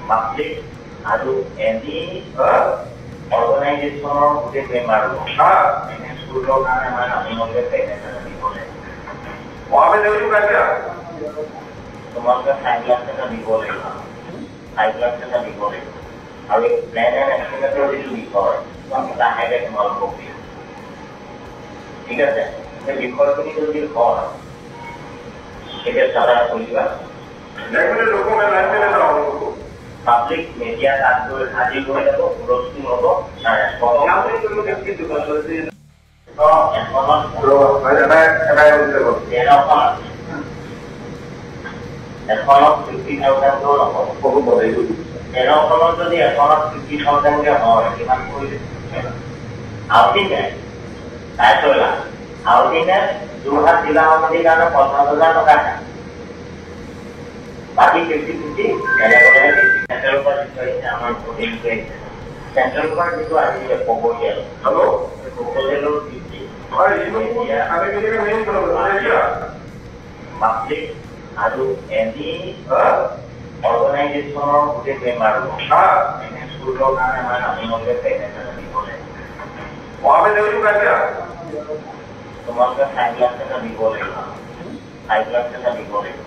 public আৰু any অৰ্গেনাইজেশ্যনৰ গোটেই member এনে স্কুলৰ কাৰণে আমাৰ আপোনালোকে পেমেণ্ট এটা দিব লাগিব তোমালোকে 5 লাখ টকা দিব লাগিব 5 লাখ টকা দিব লাগিব আৰু প্লেন এণ্ড এষ্টিমেটৰ যিটো বিষয় লাহেকৈ তোমালোকক দিম ঠিক আছে সেই বিষয়খিনি যদি হয় তেতিয়া চাৰা কৰিবা পাব্লিক মিডিয়া তাত গৈ হাজিৰ হৈ যাব হুলস্থুল হ'ব এখনত 50,000 এখনত যদি এখনত 50,000 হয় কিমান কৰিলে আউটিনে তাই চলা আউটিনে যোৰহাট জিলা সমিতিৰ কাৰণে 50,000 টকা বাকি 50-50 চেন্ট্ৰেলৰ পৰা যিটো আহিছে আমাৰ ভোটিং আহিছে চেন্ট্ৰেলৰ পৰা যিটো আহিছে প্ৰপ'জেল প্ৰপ'জেলৰ পাব্লিক আৰু এনি অৰ্গেনাইজেশ্যনৰ গোটেই মেম্বাৰ এনে স্কুলৰ কাৰণে আমাৰ আপোনালোকে পেমেণ্ট এটা দিব লাগিব তোমালোকে 5 লাখ টকা দিব লাগিব 5 লাখ টকা দিব লাগিব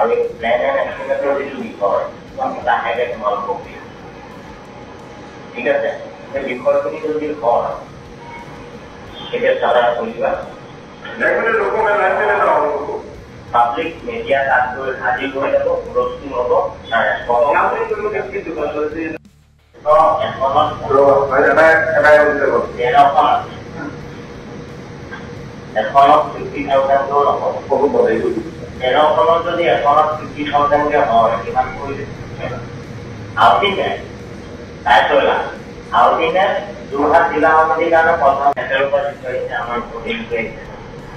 আৰু প্লেন এণ্ড এষ্টিমেটৰ যিটো বিষয় লাহেকৈ তোমালোকক দিম ঠিক আছে সেই বিষয়খিনি যদি হয় তেতিয়া চাৰা কৰিবা পাব্লিক মিডিয়া তাত গৈ হাজিৰ হৈ যাব হুলস্থুল হ'ব এখনত 50,000 এখনত যদি এখনত 50,000 হয় কিমান কৰিলে আউটিনে তাই চলা আউটিনে যোৰহাট জিলা সমিতিৰ কাৰণে চেন্ট্ৰেলৰ পৰা যিটো আহিছে আমাৰ ভোটিং আহিছে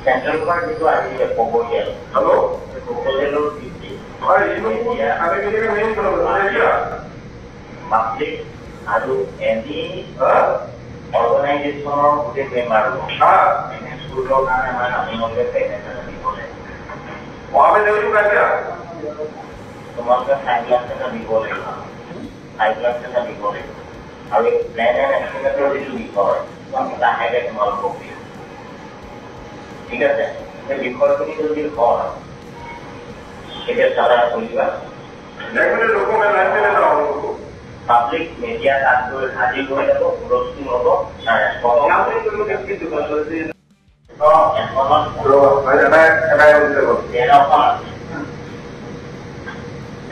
চেন্ট্ৰেলৰ পৰা যিটো আহিছে প্ৰপ'জেল প্ৰপ'জেলৰ পাব্লিক আৰু এনি অৰ্গেনাইজেশ্যনৰ গোটেই মেম্বাৰ এনে স্কুলৰ কাৰণে আমাৰ আপোনালোকে পেমেণ্ট এটা দিব লাগিব তোমালোকে 5 লাখ টকা দিব লাগিব 5 লাখ টকা দিব লাগিব আৰু প্লেন এণ্ড এষ্টিমেটৰ যিটো বিষয় লাহেকৈ তোমালোকক দিম ঠিক আছে সেই বিষয়খিনি যদি হয় তেতিয়া চাৰা কৰিবা পাব্লিক মিডিয়া তাত গৈ হাজিৰ হৈ যাব হুলস্থুল হ'ব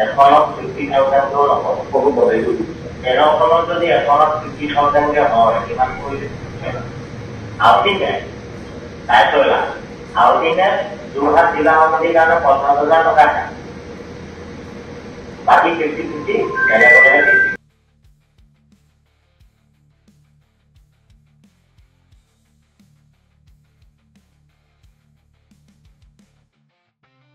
এখনত 50,000 এখনত যদি এখনত 50,000 হয় কিমান কৰিলে আউটিনে তাই চলা আউটিনে যোৰহাট জিলা সমিতিৰ কাৰণে 50,000 টকা বাকি 50-50